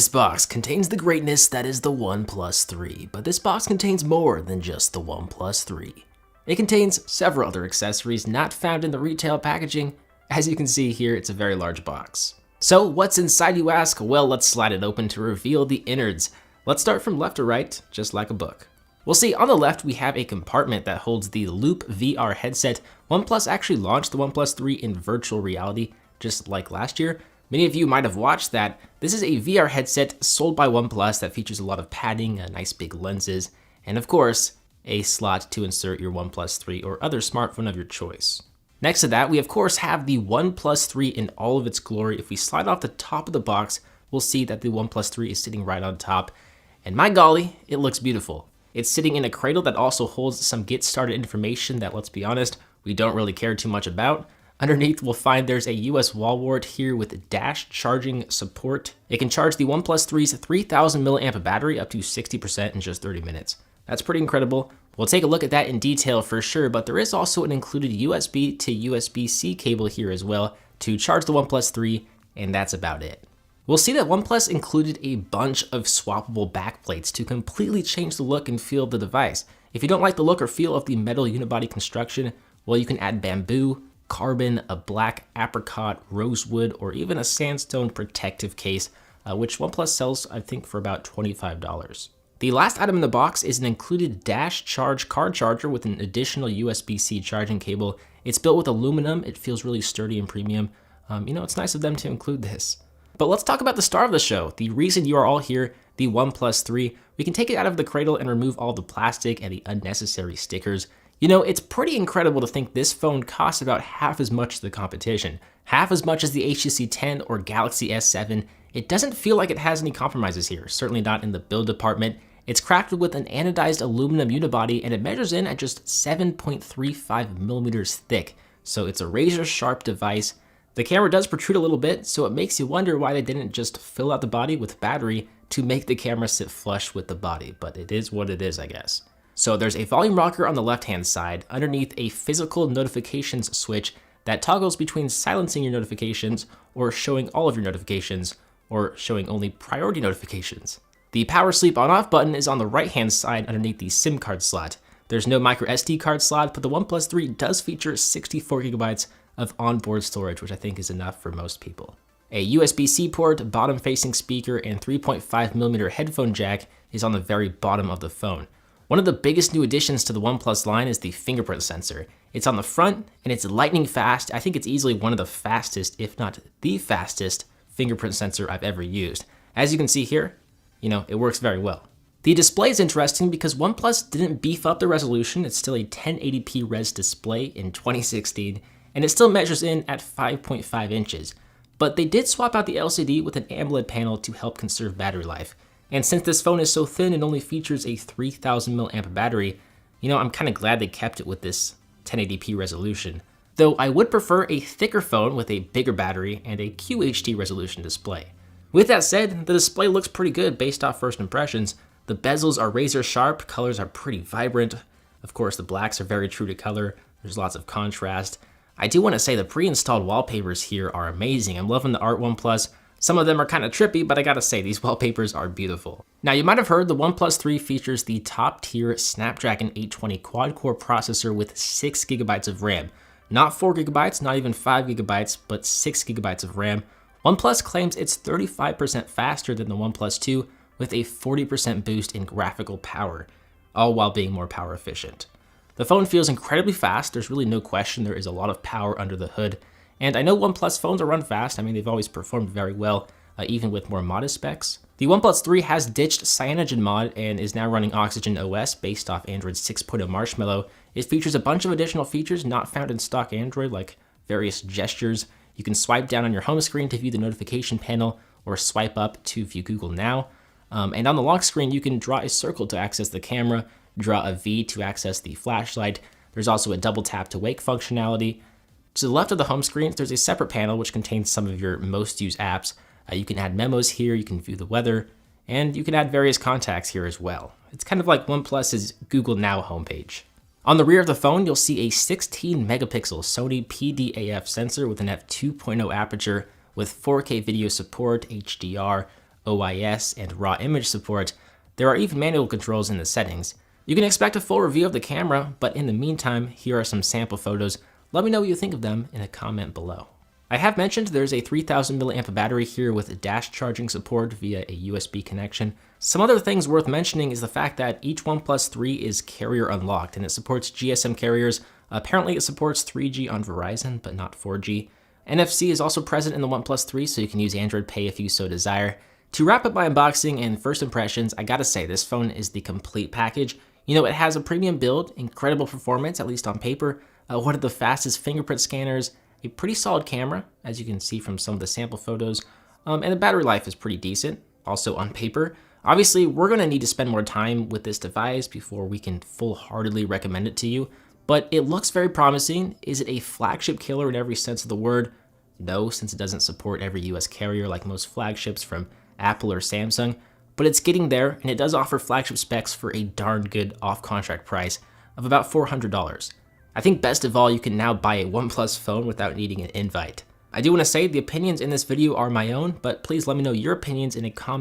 This box contains the greatness that is the OnePlus 3, but this box contains more than just the OnePlus 3. It contains several other accessories not found in the retail packaging. As you can see here, it's a very large box. So what's inside, you ask? Well, let's slide it open to reveal the innards. Let's start from left to right, just like a book. We'll see on the left we have a compartment that holds the Loop VR headset. OnePlus actually launched the OnePlus 3 in virtual reality, just like last year. Many of you might have watched that. This is a VR headset sold by OnePlus that features a lot of padding, nice big lenses, and of course, a slot to insert your OnePlus 3 or other smartphone of your choice. Next to that, we of course have the OnePlus 3 in all of its glory. If we slide off the top of the box, we'll see that the OnePlus 3 is sitting right on top. And my golly, it looks beautiful. It's sitting in a cradle that also holds some get started information that, let's be honest, we don't really care too much about. Underneath, we'll find there's a US wall wart here with dash charging support. It can charge the OnePlus 3's 3000 mAh battery up to 60% in just 30 minutes. That's pretty incredible. We'll take a look at that in detail for sure, but there is also an included USB to USB-C cable here as well to charge the OnePlus 3, and that's about it. We'll see that OnePlus included a bunch of swappable backplates to completely change the look and feel of the device. If you don't like the look or feel of the metal unibody construction, well, you can add bamboo, carbon, a black apricot, rosewood, or even a sandstone protective case, which OnePlus sells, I think, for about $25. The last item in the box is an included dash charge card charger with an additional USB-C charging cable. It's built with aluminum. It feels really sturdy and premium. It's nice of them to include this. But let's talk about the star of the show, the reason you are all here, the OnePlus 3. We can take it out of the cradle and remove all the plastic and the unnecessary stickers. It's pretty incredible to think this phone costs about half as much as the competition, half as much as the HTC 10 or Galaxy S7. It doesn't feel like it has any compromises here, certainly not in the build department. It's crafted with an anodized aluminum unibody and it measures in at just 7.35 millimeters thick, so it's a razor sharp device. The camera does protrude a little bit, so it makes you wonder why they didn't just fill out the body with battery to make the camera sit flush with the body, but it is what it is, I guess. So there's a volume rocker on the left-hand side, underneath a physical notifications switch that toggles between silencing your notifications or showing all of your notifications or showing only priority notifications. The power sleep on-off button is on the right-hand side underneath the SIM card slot. There's no micro SD card slot, but the OnePlus 3 does feature 64 gigabytes of onboard storage, which I think is enough for most people. A USB-C port, bottom-facing speaker, and 3.5mm headphone jack is on the very bottom of the phone. One of the biggest new additions to the OnePlus line is the fingerprint sensor. It's on the front, and it's lightning fast. I think it's easily one of the fastest, if not the fastest, fingerprint sensor I've ever used. As you can see here, it works very well. The display is interesting because OnePlus didn't beef up the resolution. It's still a 1080p res display in 2016, and it still measures in at 5.5 inches. But they did swap out the LCD with an AMOLED panel to help conserve battery life. And since this phone is so thin and only features a 3000 mAh battery, I'm kind of glad they kept it with this 1080p resolution. Though I would prefer a thicker phone with a bigger battery and a QHD resolution display. With that said, the display looks pretty good based off first impressions. The bezels are razor sharp, colors are pretty vibrant. Of course, the blacks are very true to color. There's lots of contrast. I do want to say the pre-installed wallpapers here are amazing. I'm loving the Art OnePlus. Some of them are kind of trippy, but I gotta say, these wallpapers are beautiful. Now, you might have heard the OnePlus 3 features the top-tier Snapdragon 820 quad-core processor with 6 gigabytes of RAM. Not 4 gigabytes, not even 5 gigabytes, but 6 gigabytes of RAM. OnePlus claims it's 35% faster than the OnePlus 2 with a 40% boost in graphical power, all while being more power efficient. The phone feels incredibly fast. There's really no question there is a lot of power under the hood. And I know OnePlus phones run fast. they've always performed very well, even with more modest specs. The OnePlus 3 has ditched CyanogenMod and is now running Oxygen OS based off Android 6.0 Marshmallow. It features a bunch of additional features not found in stock Android, like various gestures. You can swipe down on your home screen to view the notification panel or swipe up to view Google Now. And on the lock screen, you can draw a circle to access the camera, draw a V to access the flashlight. There's also a double tap to wake functionality. To the left of the home screen, there's a separate panel which contains some of your most used apps. You can add memos here, you can view the weather, and you can add various contacts here as well. It's kind of like OnePlus's Google Now homepage. On the rear of the phone, you'll see a 16 megapixel Sony PDAF sensor with an f2.0 aperture with 4K video support, HDR, OIS, and raw image support. There are even manual controls in the settings. You can expect a full review of the camera, but in the meantime, here are some sample photos. Let me know what you think of them in a comment below. I have mentioned there's a 3000 mAh battery here with dash charging support via a USB connection. Some other things worth mentioning is the fact that each OnePlus 3 is carrier unlocked and it supports GSM carriers. Apparently it supports 3G on Verizon, but not 4G. NFC is also present in the OnePlus 3, so you can use Android Pay if you so desire. To wrap up my unboxing and first impressions, I gotta say this phone is the complete package. You know, it has a premium build, incredible performance, at least on paper, one of the fastest fingerprint scanners, a pretty solid camera, as you can see from some of the sample photos, and the battery life is pretty decent, also on paper. Obviously, we're going to need to spend more time with this device before we can full-heartedly recommend it to you, but it looks very promising. Is it a flagship killer in every sense of the word? No, since it doesn't support every US carrier like most flagships from Apple or Samsung, but it's getting there, and it does offer flagship specs for a darn good off-contract price of about $400. I think best of all, you can now buy a OnePlus phone without needing an invite. I do want to say the opinions in this video are my own, but please let me know your opinions in a comment